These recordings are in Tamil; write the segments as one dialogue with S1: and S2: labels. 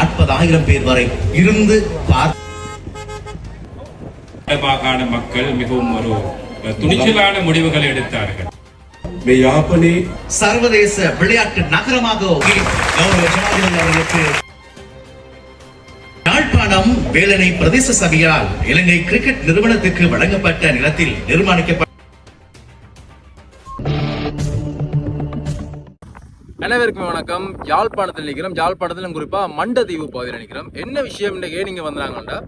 S1: 40,000 பேர் வரை இருந்து
S2: மாகாண மக்கள் மிகவும் ஒரு துணிச்சலான முடிவுகளை எடுத்தார்கள்.
S1: சர்வதேச விளையாட்டு நகரமாக கௌரவ ஜனாதிபதி அவர்களுக்கு யாழ்ப்பாணம் வேலணை பிரதேச சபையால் இலங்கை கிரிக்கெட் நிறுவனத்துக்கு வழங்கப்பட்ட நிலத்தில் நிர்மாணிக்கப்பட்ட.
S3: அனைவருக்கும் வணக்கம். யாழ்ப்பாணத்தில் நிற்கிறோம். யாழ்ப்பாணத்திலும் குறிப்பாக மண்டதீவு பகுதியில் நிற்கிறோம். என்ன விஷயம் இன்றைக்கு நீங்கள் வந்தாங்கண்டா,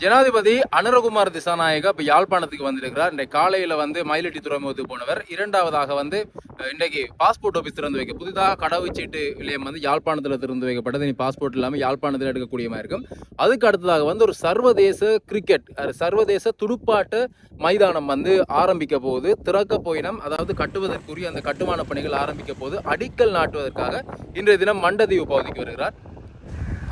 S3: ஜனாதிபதி அனுரகுமார் திசாநாயகா இப்போ யாழ்ப்பாணத்துக்கு வந்திருக்கிறார். இன்றைக்கு காலையில் மயிலட்டி துறைமுகத்துக்கு போனவர். இரண்டாவதாக இன்றைக்கு பாஸ்போர்ட் ஆஃபீஸ் திறந்து வைக்க, புதிதாக கடவுச்சீட்டு நிலையம் யாழ்ப்பாணத்தில் திறந்து வைக்கப்பட்டது. இனி பாஸ்போர்ட் இல்லாமல் யாழ்ப்பாணத்தில் எடுக்கக்கூடியமாக இருக்கும். அதுக்கு அடுத்ததாக ஒரு சர்வதேச கிரிக்கெட் சர்வதேச துடுப்பாட்ட மைதானம் ஆரம்பிக்க போது திறக்க போயினம், அதாவது கட்டுவதற்குரிய அந்த கட்டுமான பணிகள் ஆரம்பிக்க போது அடிக்கல் நாட்டுவதற்காக இன்றைய தினம் மண்டதீவு பகுதிக்கு வருகிறார்.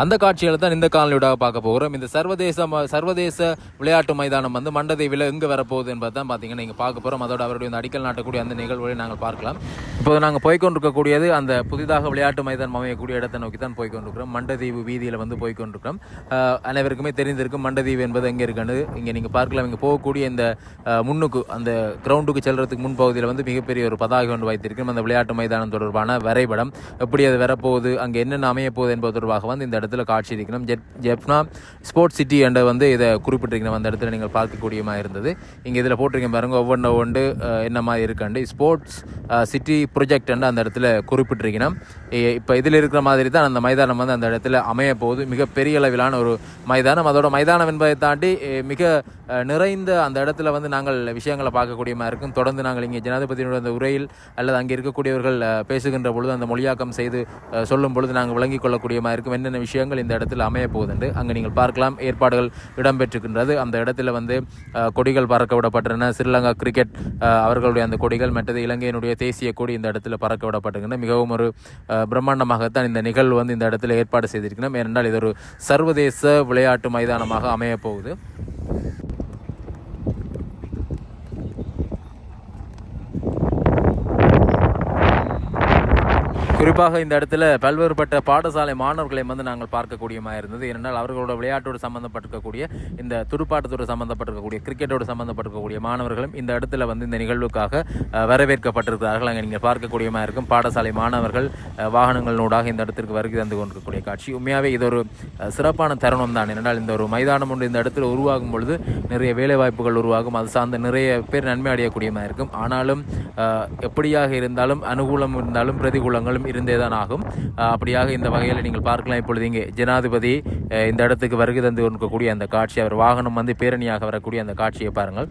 S3: அந்த காட்சிகளை தான் இந்த காணொலியோட பார்க்க போகிறோம். இந்த சர்வதேச விளையாட்டு மைதானம் மண்டதீவில் எங்கே வரப்போகுது என்பது தான் பார்த்தீங்கன்னா நீங்கள் பார்க்க போகிறோம். அதோட அவருடைய அடிக்கல் நாட்டக்கூடிய அந்த நிகழ்வுகளை நாங்கள் பார்க்கலாம். இப்போது நாங்கள் போய்கொண்டிருக்கக்கூடியது அந்த புதிதாக விளையாட்டு மைதானம் அமையக்கூடிய இடத்தை நோக்கி தான் போய்கொண்டிருக்கிறோம். மண்டதீவு வீதியில் போய்கொண்டிருக்கிறோம். அனைவருக்குமே தெரிந்திருக்கும் மண்டதீவு என்பது எங்கே இருக்குன்னு. இங்கே நீங்கள் பார்க்கலாம். இங்கே போகக்கூடிய இந்த முன்னுக்கு அந்த கிரவுண்டுக்கு செல்றதுக்கு முன்பகுதியில் மிகப்பெரிய ஒரு பதாகை ஒன்று வைத்திருக்கிறோம். அந்த விளையாட்டு மைதானம் தொடர்பான வரைபடம் எப்படி அது வரப்போகுது, அங்கே என்னென்ன அமைய போகுது என்பது தொடர்பாக இந்த இடத்துல காட்சி இருக்கணும். ஜெப்னா ஸ்போர்ட்ஸ் சிட்டி என்ற இதை குறிப்பிட்டிருக்கணும். அந்த இடத்துல நீங்கள் பார்க்கக்கூடியமாக இருந்தது. இங்கே இதில் போட்டிருக்கேன் பாருங்க, ஒவ்வொன்று என்ன மாதிரி இருக்காண்டு ஸ்போர்ட்ஸ் சிட்டி ப்ரொஜெக்ட் அந்த இடத்துல குறிப்பிட்டிருக்கணும். இப்போ இதில் இருக்கிற மாதிரி தான் அந்த மைதானம் அந்த இடத்துல அமைய போகுது. மிகப்பெரிய அளவிலான ஒரு மைதானம். அதோட மைதானம் என்பதை தாண்டி மிக நிறைந்த அந்த இடத்துல நாங்கள் விஷயங்களை பார்க்கக்கூடியமாக இருக்கும். தொடர்ந்து நாங்கள் இங்கே ஜனாதிபதியினுடைய அந்த உரையில் அல்லது அங்கே இருக்கக்கூடியவர்கள் பேசுகின்ற பொழுது அந்த மொழியாக்கம் செய்து சொல்லும் பொழுது நாங்கள் விளங்கிக் கொள்ளக்கூடியமாக இருக்கும் என்னென்ன விஷயங்கள் இந்த இடத்துல அமைய போகுதுண்டு. அங்கே நீங்கள் பார்க்கலாம், ஏற்பாடுகள் இடம்பெற்றிருக்கின்றது. அந்த இடத்துல கொடிகள் பறக்க விடப்பட்டிருந்தன. ஸ்ரீலங்கா கிரிக்கெட் அவர்களுடைய அந்த கொடிகள், மற்றது இலங்கையினுடைய தேசிய கொடி இந்த இடத்துல பறக்க விடப்பட்டிருக்கின்றன. மிகவும் ஒரு பிரம்மாண்டமாகத்தான் இந்த நிகழ்வு இந்த இடத்துல ஏற்பாடு செய்திருக்கணும். ஏனென்றால் இது ஒரு சர்வதேச விளையாட்டு மைதானமாக அமைய போகுது. குறிப்பாக இந்த இடத்துல பல்வேறுபட்ட பாடசாலை மாணவர்களை நாங்கள் பார்க்கக்கூடியமாக இருந்தது. ஏனென்றால் அவர்களோட விளையாட்டோடு சம்மந்தப்பட்டிருக்கக்கூடிய இந்த துடுப்பாட்டத்தோடு சம்மந்தப்பட்டிருக்கக்கூடிய கிரிக்கெட்டோடு சம்மந்தப்பட்டிருக்கக்கூடிய மாணவர்களும் இந்த இடத்துல இந்த நிகழ்வுக்காக வரவேற்கப்பட்டிருக்கிறார்கள். அங்கே நீங்கள் பார்க்கக்கூடியமாக இருக்கும் பாடசாலை மாணவர்கள் வாகனங்களோடாக இந்த இடத்திற்கு வருகை தந்து கொண்டிருக்கக்கூடிய காட்சி. உண்மையாகவே இது ஒரு சிறப்பான தருணம் தான். ஏனென்றால் இந்த ஒரு மைதானம் ஒன்று இந்த இடத்துல உருவாகும் பொழுது நிறைய வேலைவாய்ப்புகள் உருவாகும். அது சார்ந்த நிறைய பேர் நன்மை அடையக்கூடியமாக இருக்கும். ஆனாலும் எப்படியாக இருந்தாலும் அனுகூலம் இருந்தாலும் பிரதிகூலங்களும் இருந்தே தான் ஆகும். அப்படியாக இந்த வகையில் நீங்கள் பார்க்கலாம். இப்பொழுது இங்கே ஜனாதிபதி இந்த இடத்துக்கு வருகை தந்து கொண்டிருக்கக்கூடிய அந்த காட்சி, அவர் வாகனம் பேரணியாக வரக்கூடிய அந்த காட்சியை பாருங்கள்.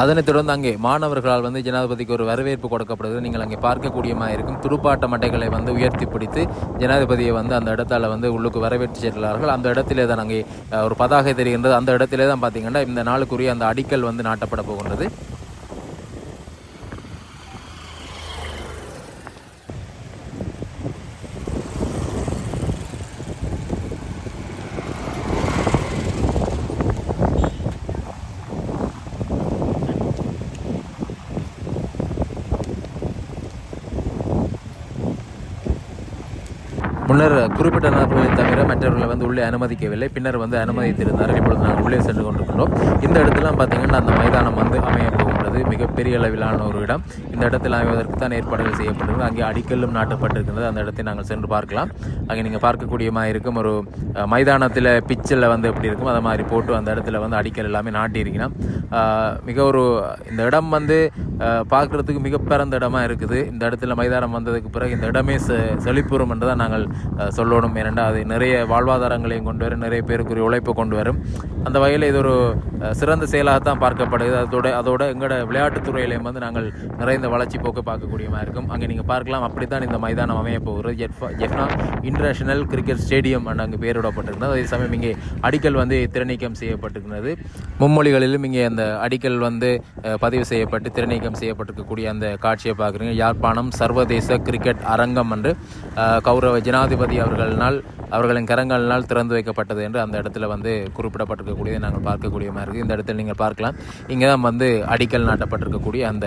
S3: அதனைத் தொடர்ந்து அங்கே மாணவர்களால் ஜனாதிபதிக்கு ஒரு வரவேற்பு கொடுக்கப்படுகிறது. நீங்கள் அங்கே பார்க்கக்கூடியமாக இருக்கும் துடுப்பாட்ட மட்டைகளை உயர்த்தி பிடித்து ஜனாதிபதியை அந்த இடத்தால் உள்ளுக்கு வரவேற்று செல்கிறார்கள். அந்த இடத்திலே தான் அங்கே ஒரு பதாகை தெரிகின்றது. அந்த இடத்திலே தான் பார்த்தீங்கன்னா இந்த நாளுக்குரிய அந்த அடிக்கல் நாட்டப்பட போகின்றது. முன்னர் குறிப்பிட்ட நபர்களை தவிர மற்றவர்களை உள்ளே அனுமதிக்கவில்லை. பின்னர் அனுமதித்திருந்தார்கள். இப்பொழுது நாங்கள் உள்ளே சென்று கொண்டிருக்கிறோம். இந்த இடத்துல பார்த்தீங்கன்னா அந்த மைதானம் அமைய போகின்றது. மிகப்பெரிய அளவிலான ஒரு இடம். இந்த இடத்தில் அமைவதற்கு தான் ஏற்பாடுகள் செய்யப்பட்டிருக்கிறது. அங்கே அடிக்கல்லும் நாட்டப்பட்டிருக்கிறது. அந்த இடத்தை நாங்கள் சென்று பார்க்கலாம். அங்கே நீங்கள் பார்க்கக்கூடியமாக இருக்கும் ஒரு மைதானத்தில் பிச்சில் எப்படி இருக்கும் அதை மாதிரி போட்டு அந்த இடத்துல அடிக்கல் எல்லாமே நாட்டியிருக்கணும். மிக ஒரு இந்த இடம் பார்க்குறதுக்கு மிக பிறந்த இடமா இருக்குது. இந்த இடத்துல மைதானம் வந்ததுக்கு பிறகு இந்த இடமே செழிப்புறும் என்று தான் நாங்கள் சொல்லணும். ஏனென்றால் அது நிறைய வாழ்வாதாரங்களையும் கொண்டு வரும், நிறைய பேருக்கு உழைப்பை கொண்டு வரும். அந்த வகையில் இது ஒரு சிறந்த செயலாகத்தான் பார்க்கப்படுது. அதோட எங்களோட விளையாட்டுத்துறையிலையும் நாங்கள் நிறைந்த வளர்ச்சி போக்கு பார்க்கக்கூடியமாக இருக்கும். அங்கே நீங்கள் பார்க்கலாம், அப்படித்தான் இந்த மைதானம் அமைய போகிறது. ஜெஃப்னா இன்டர்நேஷனல் கிரிக்கெட் ஸ்டேடியம் அங்கே பெயரிடப்பட்டிருக்கிறது. அதே சமயம் இங்கே அடிக்கல் திறநீக்கம் செய்யப்பட்டிருக்கிறது. மும்மொழிகளிலும் இங்கே அந்த அடிக்கல் பதிவு செய்யப்பட்டு திறநீக்கம் செய்யப்பட்டிருக்கக்கூடிய அந்த காட்சியை பார்க்குறீங்க. யாழ்ப்பாணம் சர்வதேச கிரிக்கெட் அரங்கம் என்று கௌரவ ஜனாதிபதி அவர்களின் கரங்களினால் திறந்து வைக்கப்பட்டது என்று அந்த இடத்துல குறிப்பிடப்பட்டிருக்கக்கூடியதை நாங்கள் பார்க்கக்கூடியமாக இருக்குது. இந்த இடத்துல நீங்கள் பார்க்கலாம், இங்கே தான் அடிக்கல் நாட்டப்பட்டிருக்கக்கூடிய அந்த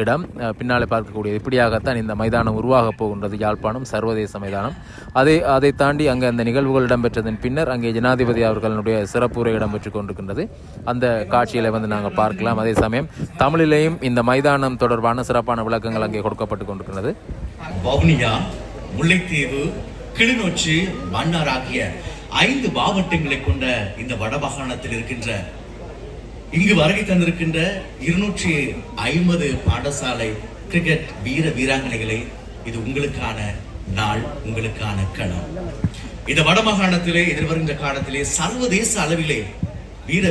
S3: இடம். பின்னாலே பார்க்கக்கூடிய இப்படியாகத்தான் இந்த மைதானம் உருவாகப் போகின்றது. யாழ்ப்பாணம் சர்வதேச மைதானம். அதை தாண்டி அங்கே அந்த நிகழ்வுகள் இடம்பெற்றதன் பின்னர் அங்கே ஜனாதிபதி அவர்களுடைய சிறப்புரை இடம்பெற்று கொண்டிருக்கின்றது. அந்த காட்சியில் நாங்கள் பார்க்கலாம். அதே சமயம் தமிழிலேயும் இந்த மைதானம் தொடர்பான சிறப்பான விளக்கங்கள் அங்கே கொடுக்கப்பட்டு கொண்டிருக்கிறது.
S1: வவுனியா, முல்லைத்தீவு, கிளிநொச்சி, மன்னார் ஆகிய 5 மாவட்டங்களை கொண்ட இந்த வடமாகாணத்தில் இருக்கின்ற இங்கு வருகை தந்திருக்கின்ற 250 பாடசாலை கிரிக்கெட் வீராங்கனைகளே, இது உங்களுக்கான நாள், உங்களுக்கான களம். இந்த வடமாகாணத்திலே எதிர்வருகின்ற காலத்திலே சர்வதேச அளவிலே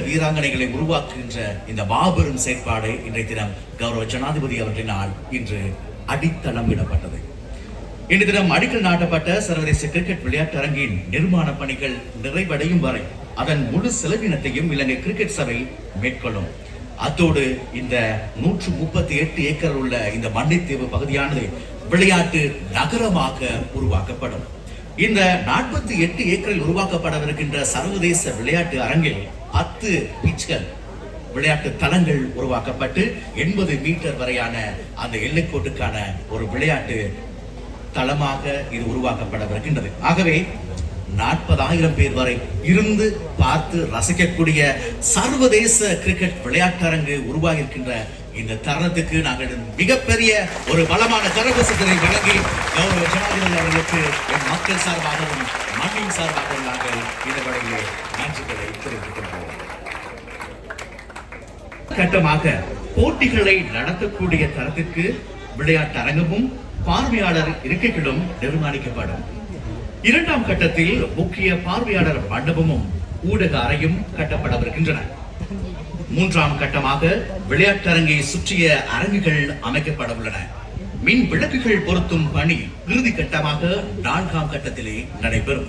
S1: வீராங்கனைகளை உருவாக்குகின்ற இந்த மாபெரும் செயற்பாடு இன்றைய தினம் கௌரவ ஜனாதிபதி அவர்களினால் இன்று அடித்தளம் இடப்பட்டது. இன்று தினம் அடிக்கல் நாட்டப்பட்ட சர்வதேச கிரிக்கெட் விளையாட்டு அரங்கின் நிர்மாண பணிகள் நிறைவடையும் வரை அதன் முழு செலவினத்தையும் இலங்கை கிரிக்கெட் சபை மேற்கொள்ளும். அத்தோடு இந்த 138 ஏக்கர் உள்ள இந்த மண்ணைத்தீவு பகுதியானது விளையாட்டு நகரமாக உருவாக்கப்படும். இந்த 48 ஏக்கரில் உருவாக்கப்படவிருக்கின்ற சர்வதேச விளையாட்டு அரங்கில் 10 பிட்ச்கள், விளையாட்டு தளங்கள் உருவாக்கப்பட்டு 80 மீட்டர் வரையான அந்த எல்லைக்கோட்டுக்கான ஒரு விளையாட்டு தளமாக இது உருவாக்கப்படவிருக்கின்றது. ஆகவே 40,000 பேர் வரை இருந்து பார்த்து ரசிக்கக்கூடிய சர்வதேச கிரிக்கெட் விளையாட்டரங்கு உருவாகி இருக்கின்ற இந்த தருணத்துக்கு நாங்கள் மிகப்பெரிய ஒரு பலமான கரகோஷத்தை வழங்கி கௌரவ ஜனாதிபதி அவர்களுக்கு என் மக்கள் சார்பாகவும் மண்ணின் சார்பாகவும் நாங்கள் இந்த வழியிலே நன்றிகளை தெரிவித்துக் கொள்வோம். கட்டமாக போட்டிகளை நடத்தக்கூடிய தரத்திற்கு விளையாட்டு அரங்கமும் பார்வையாளர் இருக்கைகளும் நிர்மாணிக்கப்படும். 2ஆம் கட்டத்தில் முக்கிய பார்வையாளர் மண்டபமும் ஊடக அறையும் கட்டப்படவிருக்கின்றன. 3ஆம் கட்டமாக விளையாட்டரங்கை சுற்றிய அரங்குகள் அமைக்கப்பட உள்ளன. மின் விளக்குகள் பொருத்தும் பணி இறுதி கட்டமாக 4ஆம் கட்டத்திலே நடைபெறும்.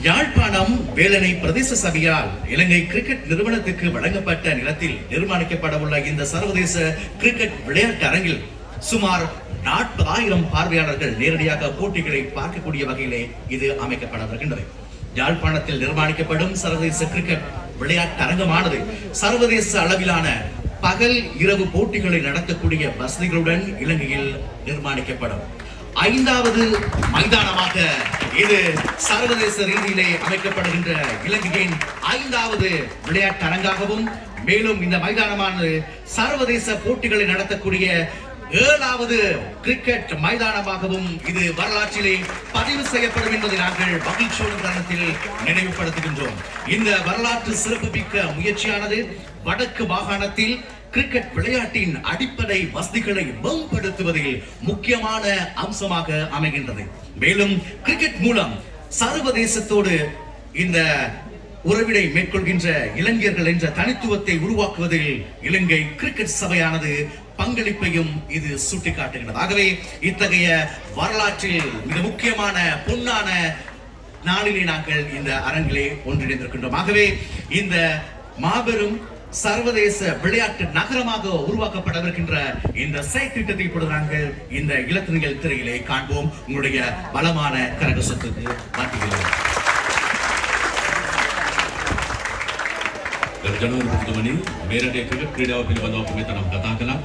S1: யாழ்ப்பாணம் வேலனை பிரதேச சபையால் இலங்கை கிரிக்கெட் நிறுவனத்துக்கு வழங்கப்பட்ட நிலத்தில் நிர்மாணிக்கப்பட உள்ள இந்த சர்வதேச கிரிக்கெட் விளையாட்டு அரங்கில் சுமார் 40,000 பார்வையாளர்கள் நேரடியாக போட்டிகளை பார்க்கக்கூடிய வகையிலே இது அமைக்கப்படவிருக்கின்றது. யாழ்ப்பாணத்தில் நிர்மாணிக்கப்படும் சர்வதேச கிரிக்கெட் விளையாட்டு அரங்கமானது சர்வதேச அளவிலான பகல் இரவு போட்டிகளை நடத்தக்கூடிய வசதிகளுடன் இலங்கையில் நிர்மாணிக்கப்படும் 5வது மைதானமாக இது சர்வதேச ரீதியிலே அமைக்கப்படுகின்ற இலங்கையின் 5வது விளையாட்டு அரங்காகவும், மேலும் இந்த மைதானமானது சர்வதேச போட்டிகளை நடத்தக்கூடிய 7வது கிரிக்கெட் மைதானமாகவும் இது வரலாற்றிலே பதிவு செய்யப்படும் என்பதை நாங்கள் மகிழ்ச்சியோடு தருணத்தில் நினைவுபடுத்துகின்றோம். இந்த வரலாற்று சிறப்புமிக்க முயற்சியானது வடக்கு மாகாணத்தில் கிரிக்கெட் விளையாட்டின் அடிப்படை வசதிகளை மேம்படுத்துவதில் முக்கியமான அம்சமாக அமைகின்றது. மேலும் கிரிக்கெட் மூலம் சர்வதேசத்தோடு இந்த உறவினை மேற்கொள்கின்ற இளைஞர்கள் என்ற தனித்துவத்தை உருவாக்குவதில் இலங்கை கிரிக்கெட் சபையானது பங்களிப்பையும் இது சுட்டிக்காட்டுகிறது. ஆகவே இத்தகைய வரலாற்றில் மிக முக்கியமான பொன்னான நாளிலே நாங்கள் இந்த அரங்கிலே ஒன்றிணைந்திருக்கின்றோம். ஆகவே இந்த மாபெரும் சர்வதேச விளையாட்டு நகரமாக உருவாக்கப்படவிருக்கின்ற இந்த செயற்திட்டத்தை இப்பொழுது நாங்கள் இந்த இலத்திரங்கள் திரையிலே காண்போம். உங்களுடைய பலமான கரகோஷத்துக்கு மத்தியில்
S4: ජනවතුමනි මේ රටේ ක්‍රිකට් ක්‍රීඩාව පිළිබඳව අපි මෙතන කතා කළා.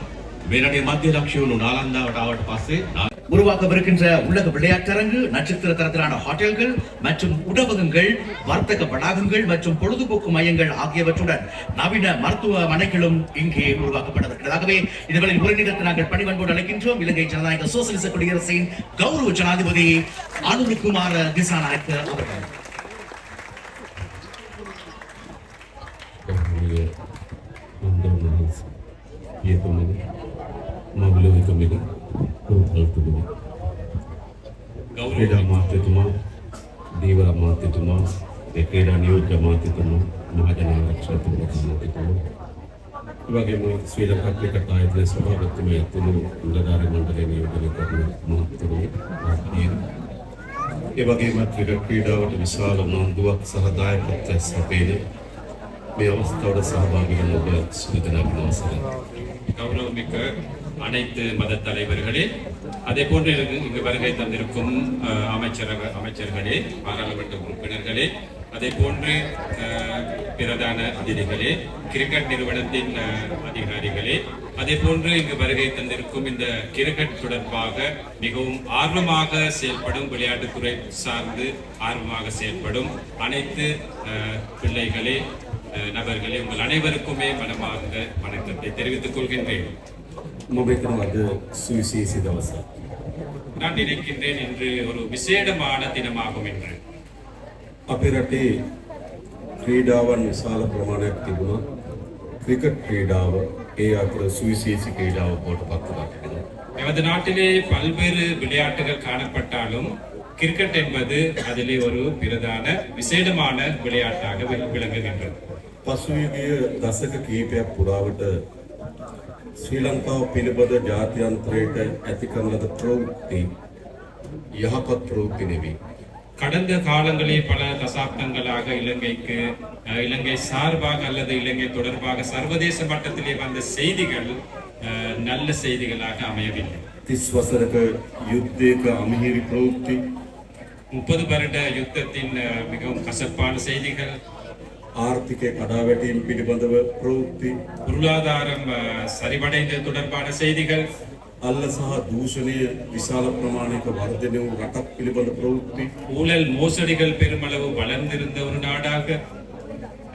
S4: මේ රටේ මධ්‍ය ලක්ෂ්‍ය වුණු නාලන්දාවට ආවට පස්සේ
S1: உருவாக்கவிருக்கின்ற உலக விளையாட்டரங்கு, நட்சத்திர தரத்திலான ஹோட்டல்கள் மற்றும் உணவகங்கள், வர்த்தக வளாகங்கள் மற்றும் பொழுதுபோக்கு மையங்கள் ஆகியவற்றுடன் நவீன மருத்துவமனைகளும் இங்கே உருவாக்கப்பட்டிருக்கிறது. ஆகவே இதுகளில் உரைநிகழ்த்த நாங்கள் பணிவன்போடு அழைக்கின்றோம் இலங்கை ஜனநாயக சோசலிச குடியரசின் கௌரவ ஜனாதிபதி அனுரகுமார திசாநாயக்க அவர்கள்.
S4: क्रीडा माध्यतुमा दीवर माध्यतुमा क्रीडा नियोज्य माध्यतुमा महाजन माध्यतुमा इवागेम श्रीलंका क्रिकेट आयोजन सभापति उल्लदारी मंडल नियोजन इवागेम क्रीडा विशाल नोंदुවක් සහ දායකත්වයක් සැපේන මේ අවස්ථාවට සහභාගී වන ඔබ සුදුදනාගෙන අවසරයි.
S2: கௌரவமிக்க அனைத்து மத தலைவர்களே, அதே போன்று இங்கு வருகை தந்திருக்கும் அமைச்சர்களே, பாராளுமன்ற உறுப்பினர்களே, அதே போன்று பிரதான அதிதிகளே, கிரிக்கெட் நிறுவனத்தின் அதிகாரிகளே, அதே போன்று இங்கு வருகை தந்திருக்கும் இந்த கிரிக்கெட் தொடர்பாக மிகவும் ஆர்வமாக செயல்படும், விளையாட்டுத்துறை சார்ந்து ஆர்வமாக செயல்படும் அனைத்து பிள்ளைகளே, நபர்களே, உங்கள் அனைவருக்குமே மனமார்ந்த வணக்கத்தை தெரிவித்துக் கொள்கின்றேன். நான் நினைக்கின்றேன் இன்று ஒரு விசேடமான தினமாகும் என்று.
S5: අපේ රටේ ක්‍රීඩාවන් විශාල ප්‍රමාණයක් තිබුණා. ක්‍රිකට් ක්‍රීඩාව ඒ අතර සුවිශේෂී ක්‍රීඩාව බවට පත් වෙලා තිබෙනවා.
S2: நமது நாட்டிலே பல்வேறு விளையாட்டுகள் காணப்பட்டாலும் கிரிக்கெட் என்பது அதிலே ஒரு பிரதான விசேடமான விளையாட்டாக விளங்குகின்றது.
S5: පසුගිය දශක කිහිපයක් පුරාවට ශ්‍රී ලංකාව පිළිබඳ ජාත්‍යන්තරයට ඇති කරන ලද ප්‍රවෘත්ති යහපත් ප්‍රවෘත්ති නෙවෙයි.
S2: கடந்த காலங்களில் பல தசாப்தங்களாக இலங்கை சார்பாக அல்லது இலங்கை தொடர்பாக சர்வதேச மட்டத்திலே வந்த செய்திகள் நல்ல செய்திகளாக அமையவில்லை.
S5: 30 වසරක යුද්ධයක අමිහිරි ප්‍රවෘත්ති,
S2: 30 வருட யுத்தத்தின் மிகவும் கசப்பான செய்திகள்,
S5: ආර්ථිකය කඩාවැටීම් පිළිබඳව ප්‍රවෘත්ති,
S2: பொருளாதாரம் சரிவடைந்தது தொடர்பான செய்திகள்,
S5: අල්ල සහ දූෂණය විශාල ප්‍රමාණයක වර්ධනය වූ රටක් පිළිබඳ ප්‍රවෘත්ති,
S2: ஊழல் மோசடிகள் பெருமளவு வளர்ந்திருந்த ஒரு நாடாக,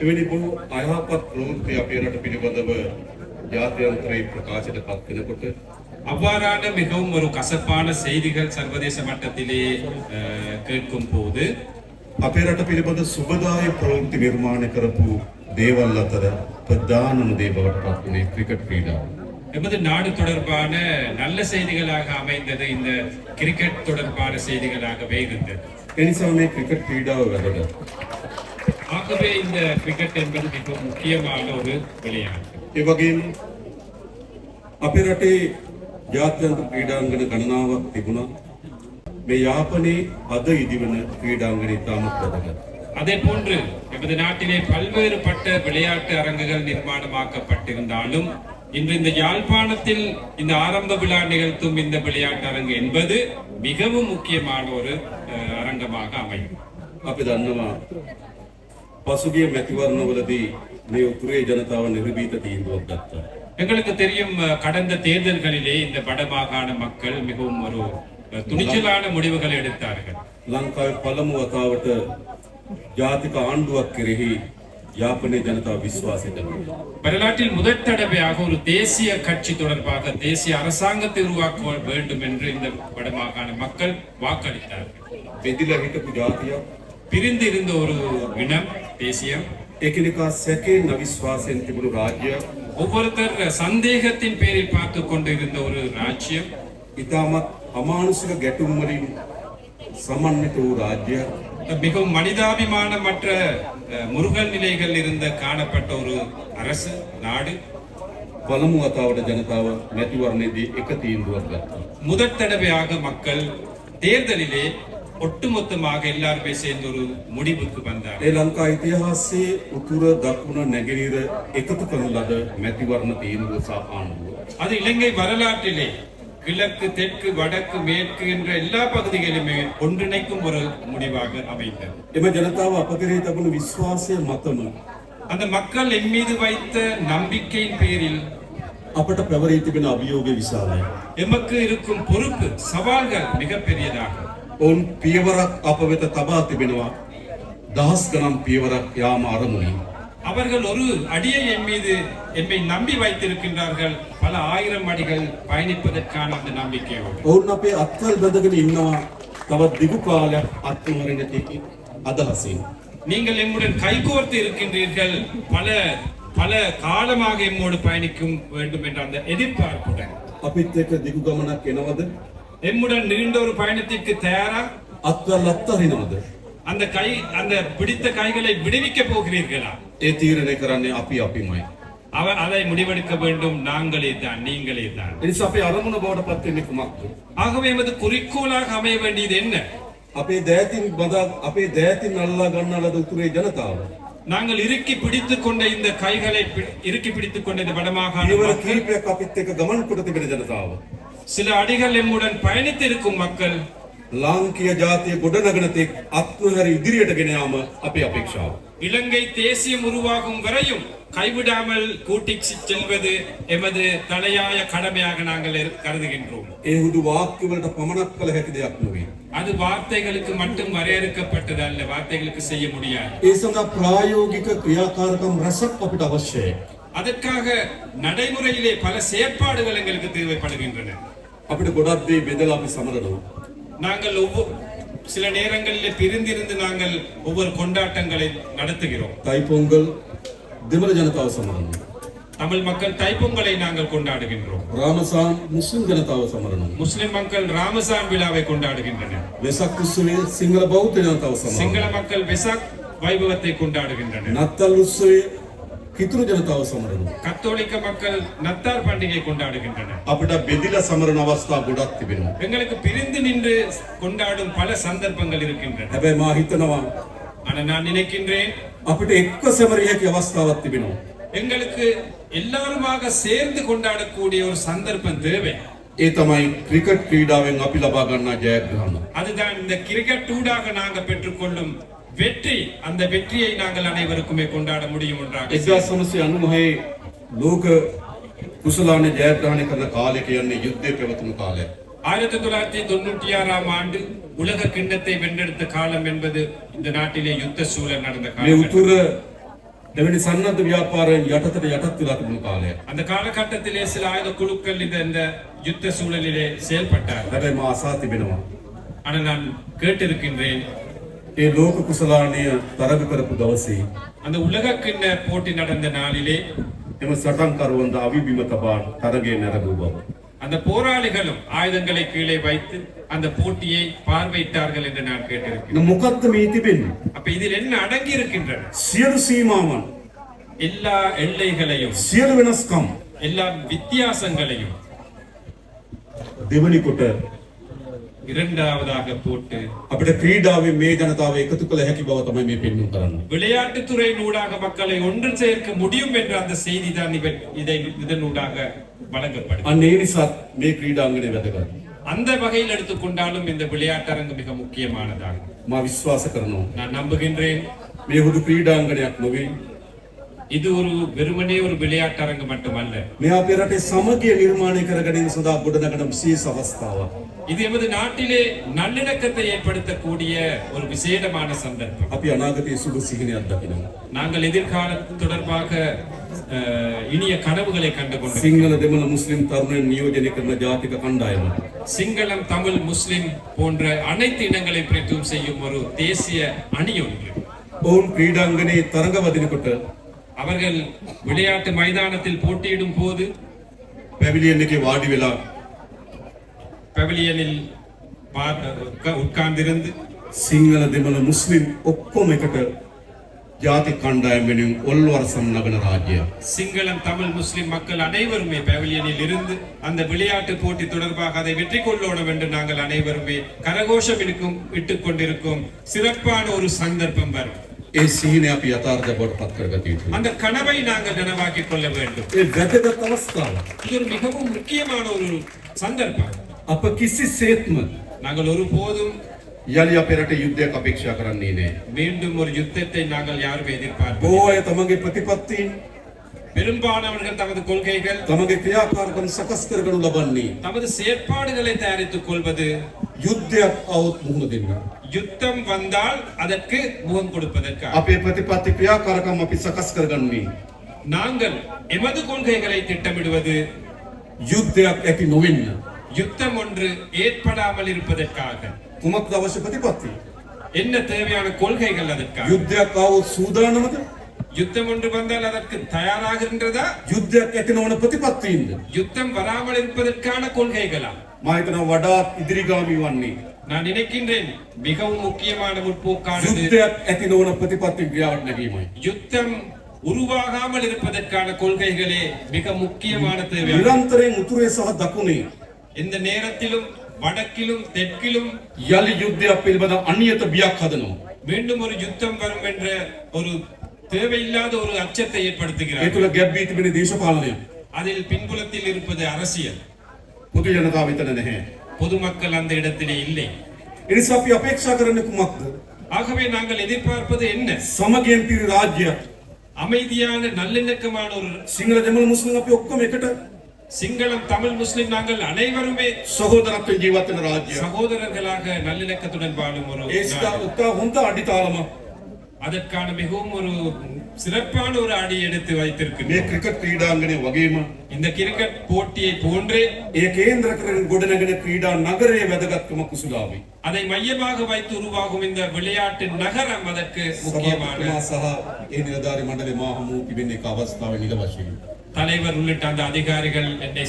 S5: එවැනි බොහෝ අයහපත් ප්‍රවෘත්ති අපේ රට පිළිබඳව ජාත්‍යන්තරයේ ප්‍රකාශයට පත් වෙනකොට
S2: அவ்வாறான மிகவும் ஒரு கசப்பான செய்திகள் சர்வதேச மட்டத்திலே கேட்கும் போது
S5: අපේ රට පිළිබඳ සුබදායක ප්‍රවෘත්ති නිර්මාණය කරපු දේවල් අතර ප්‍රධානම දේ බවට පත් වුණේ ක්‍රිකට් ක්‍රීඩාව.
S2: எமது நாடு தொடர்பான நல்ல செய்திகளாக அமைந்தது இந்த கிரிக்கெட் தொடர்பான செய்திகளாகவே இருந்தது.
S5: ඒ නිසා මේ ක්‍රිකට් ක්‍රීඩාව වැදගත්.
S2: ஆகவே இந்த கிரிக்கெட் என்பது மிகவும் முக்கியமான ஒரு விளையாட்டு.
S5: ඒ වගේම අපේ රටේ ජාත්‍යන්තර ක්‍රීඩාංගන ගණනාවක් තිබුණා. මේ යාපනයේ අද ඉදිවන ක්‍රීඩාංගනය ඉතාමත් වැදගත්.
S2: அதே போன்று எமது நாட்டிலே பல்வேறுபட்ட விளையாட்டு அரங்குகள் நிர்மாணமாக்கப்பட்டிருந்தாலும் இன்று இந்த யாழ்ப்பாணத்தில் இந்த ஆரம்ப விழா நிகழ்த்தும் இந்த விளையாட்டு அரங்கு என்பது மிகவும் முக்கியமான ஒரு அரங்கமாக அமையும்.
S5: අපි දන්නවා පසුගිය මැතිවරණවලදී මේ උතුරේ ජනතාව නිර්භීත තීන්දුවක් ගත්තා.
S2: எங்களுக்கு தெரியும் கடந்த தேர்தல்களிலே இந்த வடமாகாண மக்கள் மிகவும் ஒரு துணிச்சலான முடிவுகளை எடுத்தார்கள்.
S5: ලංකාවේ පළමු වතාවට ජාතික ආණ්ඩුවක් කෙරෙහි යාපනයේ ජනතාව විශ්වාසය දක්වනවා.
S2: வரலாற்றில் முதற் தடவையாக ஒரு தேசிய கட்சி தொடர்பாக தேசிய அரசாங்கத்தை உருவாக்க வேண்டும் என்று இந்த வடமாகாண மக்கள் வாக்களித்தார்கள்.
S5: බෙදිලා හිටපු ජාතියක්,
S2: பிரிந்து இருந்த ஒரு இனம், தேசியம்,
S5: එකිනෙකා සැකයෙන් අවිශ්වාසයෙන් තිබුණු රාජ්‍යයක්,
S2: ஒவ்வொருத்தர் சந்தேகத்தின் பேரில் பார்த்து கொண்டு இருந்த ஒரு ராஜ்யம்,
S5: ඉතාමත් අමානුෂික ගැටුම් වලින් සමන්විත වූ රාජ්‍යයක්,
S2: மிகவும் மனிதாபிமானமற்ற முருகல் நிலைகள் இருந்த காணப்பட்ட ஒரு அரசு நாடு
S5: පළමු වතාවට ජනතාව මැතිවරණයේදී එක තීන්දුවක් ගත්තා.
S2: முதற் தடவையாக மக்கள் தேர்தலிலே ஒட்டுமொத்தமாக எல்லாருமே சேர்ந்து ஒரு முடிவுக்கு வந்தார்.
S5: ඒ ලංකා ඉතිහාසයේ උතුර දකුණ නැගෙනහිර එකතු කරන ලද මැතිවරණ තීන්දුව සහ ආණ්ඩුව.
S2: அது இலங்கை வரலாற்றிலே கிழக்கு, தெற்கு, வடக்கு, மேற்கு என்ற எல்லா பகுதிகளிலுமே ஒன்றிணைக்கும் ஒரு முடிவாக அமைந்தது.
S5: එම ජනතාව අප කෙරෙහි තිබුණු විශ්වාසය මතම
S2: அந்த மக்கள் என் மீது வைத்த நம்பிக்கையின் பேரில்
S5: අපට පැවරී තිබෙන අභියෝගය විශාලයි.
S2: எமக்கு இருக்கும் பொறுப்பு, சவால்கள் மிகப்பெரியதாகும்.
S5: ඔවුන් පියවරක් අප වෙත තබා තිබෙනවා. දහස් ගණන් පියවරක් යාම අරමුණින්.
S2: அவர்கள் ஒரு அடியை எம்மை நம்பி வைத்திருக்கின்றார்கள், பல ஆயிரம் அடிகள் பயணிப்பதற்கான அந்த நம்பிக்கையோடு.
S5: ඔවුන් අපේ අත්වල් බැඳගෙන ඉන්නවා තවත් දිගු කාලයක් අත්මවරණ තියෙකි අදහසින්.
S2: நீங்கள் எம்முடன் கைகோர்த்து இருக்கின்றீர்கள், பல காலமாக எம்மோடு பயணிக்கும் வேண்டும் என்ற அந்த எதிர்பார்ப்புடன்.
S5: අපිත් එක්ක දිගු ගමනක් එනවද?
S2: எம்முடன் நீண்ட ஒரு பயணத்திற்கு தயாரா?
S5: අත්වල අත්හරිනවද?
S2: அந்த பிடித்த கைகளை விடுவிக்க போகிறீர்களா?
S5: ඒ තීරණය කරන්නේ අපිමයි.
S2: அதை முடிவெடுக்க வேண்டும் நாங்களே தான், நீங்களே தான்.
S5: ඒ නිසා අපේ අරමුණ බවට පත් වෙන්නේ කුමක්ද?
S2: ஆகவே எமது குறிக்கோளாக அமைய வேண்டியது என்ன?
S5: අපේ දෑතින් අල්ලා ගන්නා ලද උතුරේ ජනතාව.
S2: நாங்கள் இறுக்கி பிடித்துக் கொண்ட இந்த கைகளை இறுக்கி பிடித்துக் கொண்ட இந்த வடமாகாண
S5: ඊවර
S2: மக்கள்,
S5: කීපයක් අපිත් එක්ක ගමන් කොට තිබෙන ජනතාව.
S2: சில அடிகள் எம்முடன் பயணித்திருக்கும் மக்கள்,
S5: ලාංකීය ජාතිය ගොඩනගන තෙක් අත්නොහැර ඉදිරියට ගෙන යාම අපේ අපේක්ෂාව.
S2: இலங்கை தேசியம் உருவாகும் வரையும் கைவிடாமல் கூட்டிச் செல்வது எமது தலையாய கடமையாக நாங்கள் கருதுகின்றோம்.
S5: ඒ හුදු වාක්‍ය වලට පමණක් කළ හැකි දෙයක් නෙවෙයි.
S2: அது வார்த்தைகளுக்கு மட்டும் வரையறுக்கப்பட்டது அல்ல, வார்த்தைகளுக்கு செய்ய முடியாது.
S5: ඒ සඳහා ප්‍රායෝගික ක්‍රියාකාරකම් රැසක් අපිට අවශ්‍යයි.
S2: அதற்காக நடைமுறையிலே பல செயற்பாடுகள் எங்களுக்கு தேவைப்படுகின்றன.
S5: අපිට ගොඩක් දේ බෙදලා අපි සමරනවා.
S2: நாங்கள் சில நேரங்களிலே பிரிந்திருந்து நாங்கள் ஒவ்வொரு கொண்டாட்டங்களை நடத்துகிறோம்.
S5: තයි පොංගල් දෙමළ ජනතාව සමරනවා.
S2: தமிழ் மக்கள் தைப்பொங்கலை நாங்கள் கொண்டாடுகின்றோம்.
S5: රාමසාන් මුස්ලිම් ජනතාව සමරනවා.
S2: முஸ்லிம் மக்கள் ராமசான் விழாவை கொண்டாடுகின்றனர்.
S5: වෙසක් උත්සවයේ සිංහල බෞද්ධ ජනතාව
S2: சிங்கள
S5: සමරනවා.
S2: மக்கள் வெசாக் வைபவத்தை கொண்டாடுகின்றனர்.
S5: නත්තල් උත්සවයේ කිතුරු ජනතාව සමරනවා.
S2: கத்தோலிக்க மக்கள் நத்தார் பண்டிகை கொண்டாடுகின்றனர்.
S5: අපිට බෙදිලා සමරන අවස්ථා ගොඩක් තිබෙනවා.
S2: எங்களுக்கு பிரிந்து நின்று கொண்டாடும் பல சந்தர்ப்பங்கள் இருக்கின்றன.
S5: හැබැයි මා හිතනවා
S2: ஆனால் நான் நினைக்கின்றேன்,
S5: අපිට එක්ක සමරිය හැකි අවස්ථාවක් තිබෙනවා.
S2: எங்களுக்கு எல்லாருமாக சேர்ந்து கொண்டாடக்கூடிய ஒரு சந்தர்ப்பம் தேவை.
S5: ඒ තමයි ක්‍රිකට් ක්‍රීඩාවෙන් අපි ලබා ගන්නා ජයග්‍රහණ.
S2: அதுதான் இந்த கிரிக்கெட் ஊடாக நாங்க பெற்றுக்கொள்ளும் வெற்றி. அந்த வெற்றியை நாங்கள் அனைவருக்குமே கொண்டாட முடியும் ஒன்றாக.
S5: 1999 ලෝක කුසලාන ජයග්‍රහණය කරන කාලය කියන්නේ යුද්ධය පැවතුණු කාලය.
S2: 1996ஆம் ஆண்டு உலக கிண்ணத்தை வென்றெடுத்த காலம் என்பது இந்த நாட்டிலே யுத்த சூழல் நடந்த
S5: මේ
S2: காலம்.
S5: උතුර එවැනි සන්නද්ධ ව්‍යාපාරයෙන් යටතට යටත් වෙලා තිබුණු කාලය.
S2: அந்த காலகட்டத்திலே சில ஆயுத குழுக்கள் இந்த யுத்த சூழலிலே செயல்பட்டார்.
S5: හැබැයි මා අසා තිබෙනවා
S2: ஆனால் நான் கேட்டிருக்கின்றேன்,
S5: ඒ ලෝක කුසලානය තරග කරපු දවසේ
S2: அந்த உலக கிண்ண போட்டி நடந்த நாளிலே
S5: එම සටන්කරුවන්ද අවිබිම තබා තරගය නැරඹු බව.
S2: அந்த போராளிகளும் ஆயுதங்களை கீழே வைத்து அந்த போட்டியை பார்வையிட்டார்கள் என்று நான் கேட்டிருக்கிறேன்.
S5: මොකක්ද මේ තිබෙන්නේ?
S2: அப்ப இதில் என்ன அடங்கி இருக்கின்றன?
S5: සියලු සීමාවන්,
S2: எல்லா எல்லைகளையும்,
S5: සියලු වෙනස්කම්
S2: எல்லா வித்தியாசங்களையும்
S5: දෙවනි කොට
S2: இரண்டாவதாக போட்டு
S5: අපිට ක්‍රීඩාවේ මේ ජනතාව එකතු කළ හැකි බව තමයි මේ පෙන්වන්න කරන්නේ.
S2: விளையாட்டுத்துறை ஊடாக மக்களை ஒன்று சேர்க்க முடியும் என்ற அந்த செய்தி தான் இதனூடாக வழங்கப்படும்.
S5: අන්න ඒ නිසා මේ ක්‍රීඩාංගණය වැදගත්.
S2: அந்த வகையில் எடுத்துக்கொண்டாலும் இந்த விளையாட்டரங்கு மிக முக்கியமானதாகும்.
S5: මා විශ්වාස කරනවා
S2: நான் நம்புகின்றேன்,
S5: මේ හුදු ක්‍රීඩාංගණයක් නොවේ.
S2: இது ஒரு வெறுமனே ஒரு விளையாட்டரங்கு மட்டுமல்ல.
S5: මේ අපේ රටේ සමගිය නිර්මාණය කර ගැනීම සඳහා ගොඩනගන විශේෂ අවස්ථාවක්.
S2: இது எமது நாட்டிலே நல்லிணக்கத்தை ஏற்படுத்தக்கூடிய ஒரு விசேடமான சந்தர்ப்பம்.
S5: අපි අනාගතයේ සුබ සිහිනයක් දකිනවා.
S2: நாங்கள் எதிர்காலம் தொடர்பாக இனிய கனவுகளை கண்டு கொண்டு
S5: සිංහල දෙමළ මුස්ලිම් තරුණයන් නියෝජනය කරන ජාතික කණ්ඩායම
S2: சிங்களம், தமிழ், முஸ்லிம் போன்ற அனைத்து இனங்களை பிரதித்துவம் செய்யும் ஒரு தேசிய அணி ஒன்று.
S5: ඔවුන් ක්‍රීඩාංගණයේ තරඟ වදිනකොට
S2: அவர்கள் விளையாட்டு மைதானத்தில் போட்டியிடும் போது
S5: පැවිලියන් එකේ වාඩි වෙලා
S2: பவிலியனில் உட்கார்ந்திருந்து
S5: සිංහල දෙමළ මුස්ලිම් ඔක්කොම එකට ජාතික කණ්ඩායම් වෙනුවෙන් ඔල්වරසම් නගන රාජ්‍යයක්.
S2: சிங்களம், தமிழ், முஸ்லிம் மக்கள் அனைவருமே பவிலியனில் இருந்து அந்த விளையாட்டு போட்டி தொடர்பாக அதை வெற்றி கொள்ளணும் என்று நாங்கள் அனைவருமே கரகோஷம் இட்டுக் கொண்டிருக்கும் சிறப்பான ஒரு சந்தர்ப்பம் வரும்.
S5: ඒ සිහිනය අපි යථාර්ථ බවට පත් කරගත යුතුයි.
S2: அந்த கனவை நாங்கள் நனவாக்கிக் கொள்ள வேண்டும்.
S5: ඒ වැදගත් අවස්ථාවක්.
S2: இது ஒரு மிகவும் முக்கியமான ஒரு சந்தர்ப்பம்.
S5: අප කිසිසේත්ම
S2: நாங்கள் ஒருபோதும்
S5: යලි අපේ රටේ යුද්ධයක් අපේක්ෂා කරන්නේ නැහැ.
S2: மீண்டும் ஒரு யுத்தத்தை நாங்கள் யாரும் எதிர்பார்ப்போம்.
S5: බොහෝ අය තමගේ ප්‍රතිපත්තීන්
S2: பெரும்பாலானவர்கள் தமது கொள்கைகள்,
S5: තමගේ ක්‍රියාකාරකම් සකස් කරගනු ලබන්නේ
S2: தமது செயற்பாடுகளை தயாரித்துக் கொள்வது
S5: යුද්ධයක් આવොත් මුහුණ දෙන්න.
S2: யுத்தம் வந்தால் அதற்கு முகம் கொடுப்பதற்காக.
S5: අපේ ප්‍රතිපත්ති ක්‍රියාකාරකම් අපි සකස් කරගන්නේ
S2: நாங்கள் எமது கொள்கைகளை திட்டமிடுவது
S5: යුද්ධයක් ඇති නොවෙන්න.
S2: யுத்தம் ஒன்று ஏற்படாமல் இருப்பதற்காக.
S5: කුමක්ද අවශ්‍ය ප්‍රතිපත්තිය?
S2: என்ன தேவையான கொள்கைகள் அதற்காக?
S5: යුද්ධයක් આવොත් සූදානමද?
S2: யுத்தம் ஒன்று வந்தால் அதற்கு தயாராகின்றதா?
S5: යුද්ධයක් ඇති නොවන ප්‍රතිපත්තීන්ද?
S2: யுத்தம் வராமல் இருப்பதற்கான கொள்கைகளா?
S5: මා හිතනවා වඩාත් ඉදිරිගාමී වන්නේ
S2: நான் நினைக்கின்றேன் மிகவும் முக்கியமான முற்போக்கானது
S5: යුද්ධයක් ඇති නොවන ප්‍රතිපත්ති ක්‍රියාවට නැගීමයි.
S2: யுத்தம் உருவாகாமல் இருப்பதற்கான கொள்கைகளே மிக முக்கியமான தேவை.
S5: නිරන්තරයෙන් උතුරේ සහ දකුණේ
S2: இந்த நேரத்திலும் வடக்கிலும் தெற்கிலும்
S5: යලි යුද්ධයක් පිළිබඳ අනියත බියක් හදනවා.
S2: மீண்டும் ஒரு யுத்தம் வரும் என்ற ஒரு தேவையில்லாத ஒரு அச்சத்தை
S5: ඒ
S2: ஏற்படுத்துகிறார்.
S5: තුළ ගැබ් වී තිබෙන දේශපාලනය
S2: அதில் பின்புலத்தில் இருப்பது அரசியல்.
S5: පොදු ජනතාව විතර නැහැ.
S2: பொதுமக்கள் அந்த இடத்திலே இல்லை.
S5: ඒ නිසා අපි අපේක්ෂා කරන්නේ කුමක්ද?
S2: ஆகவே நாங்கள் எதிர்பார்ப்பது என்ன?
S5: සමගියෙන් පිරි රාජ්‍යයක්.
S2: அமைதியான நல்லிணக்கமான ஒரு
S5: සිංහල දෙමළ මුස්ලිම් අපි ඔක්කොම එකට
S2: சிங்களம் தமிழ் முஸ்லிம் நாங்கள் அனைவருமே
S5: සහෝදරත්වයෙන් ජීවත් වෙන රාජ්‍යයක්.
S2: சகோதரர்களாக நல்லிணக்கத்துடன் வாழும் ஒரு
S5: ඒ
S2: நாடு.
S5: ස්ථා හොඳ අඩිතාලම
S2: அதற்கான மிகவும் ஒரு சிறப்பான ஒரு அடி எடுத்து
S5: මේ
S2: வைத்திருக்கிறோம்.
S5: ක්‍රිකට් ක්‍රීඩාංගණය වගේම
S2: இந்த கிரிக்கெட் போட்டியை போன்றே
S5: ඒ කේන්ද්‍ර කරගෙන ගොඩනැගෙන ක්‍රීඩා නගරයේ වැදගත්කම කුසලාවේ.
S2: அதை மையமாக வைத்து உருவாகும் இந்த விளையாட்டு நகரம் அதற்கு முக்கியமான
S5: සභාපතිතුමා සහ ඒ නිලධාරි මණ්ඩලය මා හමු තිබෙන එක අවස්ථාවේ නිල වශයෙන්.
S2: தலைவர் உள்ளிட்ட அந்த அதிகாரிகள் என்னை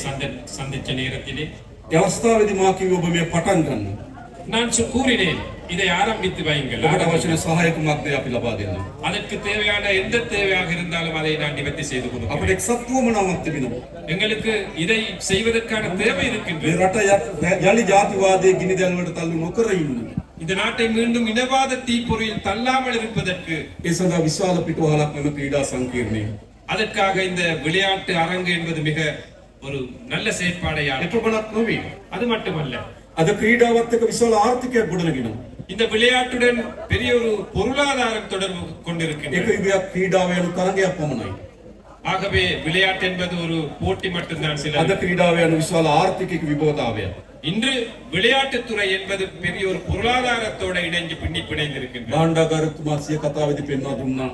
S2: சந்திச்ச நேரத்திலே
S5: ඒ අවස්ථාවේදී මා කිව්ව ඔබ මේ පටන් ගන්න.
S2: நான் கூறினேன், இதை ஆரம்பித்து வையுங்கள்.
S5: ඔබට අවශ්‍ය වෙන සහායකමක්ද අපි ලබා දෙන්න.
S2: அதற்கு தேவையான எந்த தேவையாக இருந்தாலும் அதை நான் நிவர்த்தி செய்து
S5: අපිට
S2: கொடுக்கிறேன்.
S5: එක්සත් වුවමනාවක් තිබෙනවා.
S2: எங்களுக்கு இதை செய்வதற்கான தேவை
S5: මේ
S2: இருக்கின்றது.
S5: රට යලි ජාතිවාදයේ ගිනි දැල් වලට තල්ලු නොකර ඉන්න.
S2: இந்த நாட்டை மீண்டும் இனவாத தீப்பொறியில் தள்ளாமல் இருப்பதற்கு
S5: ඒ සඳහා විශාල පිටුවහලක් මෙම ක්‍රීඩා සංකීර්ණයේ.
S2: அதற்காக இந்த விளையாட்டு அரங்கு என்பது மிக ஒரு நல்ல செயற்பாடையாக.
S5: ඒ ප්‍රබලක් නොවේ.
S2: அது மட்டுமல்ல,
S5: අද ක්‍රීඩාවත් එක්ක විශාල ආර්ථිකයක් ගොඩනගෙනවා.
S2: இந்த விளையாட்டுடன் பெரிய ஒரு பொருளாதாரம் தொடர்பு கொண்டிருக்கின்றது.
S5: ඒක විදියක් ක්‍රීඩාව යන තරගයක් පමණයි.
S2: ஆகவே விளையாட்டு என்பது ஒரு போட்டி மட்டும்தான்.
S5: අද
S2: சில
S5: ක්‍රීඩාව යන විශාල ආර්ථික විභවතාවයක්.
S2: இன்று விளையாட்டுத்துறை என்பது பெரிய ஒரு பொருளாதாரத்தோட இணைஞ்சு பிணைந்திருக்கின்றது.
S5: භාණ්ඩාගාරතුමා සිය කතාවේදී පෙන්වා දුන්නා.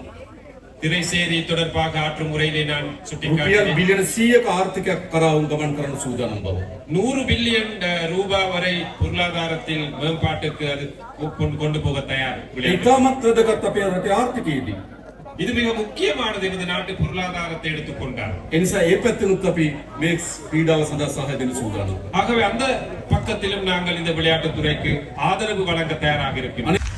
S2: திரைசேரி தொடர்பாக ஆற்றும் முறையிலே நான்
S5: රුපියල්
S2: சுட்டிக்காட்டினேன்.
S5: බිලියන 100ක ආර්ථිකයක් කරා උන් ගමන් කරන්න සූදානම් බව.
S2: 100 பில்லியன் ரூபாய் வரை பொருளாதாரத்தில் மேம்பாட்டுக்கு அது கொண்டு போக தயார். விளையாட்டு.
S5: ඉතාමත් වැදගත් අපේ රටේ ආර්ථිකයේදී.
S2: இது மிக முக்கியமானது இந்த நாட்டு பொருளாதாரத்தை எடுத்துக்கொண்டார்.
S5: ඒ නිසා ඒ පැත්තෙනුත් අපි මේ ක්‍රීඩාව සඳහා සහාය දෙන්න සූදානම්.
S2: ஆகவே அந்த பக்கத்திலும் நாங்கள் இந்த விளையாட்டுத் துறைக்கு ஆதரவு வழங்க தயாராக இருக்கின்றோம்.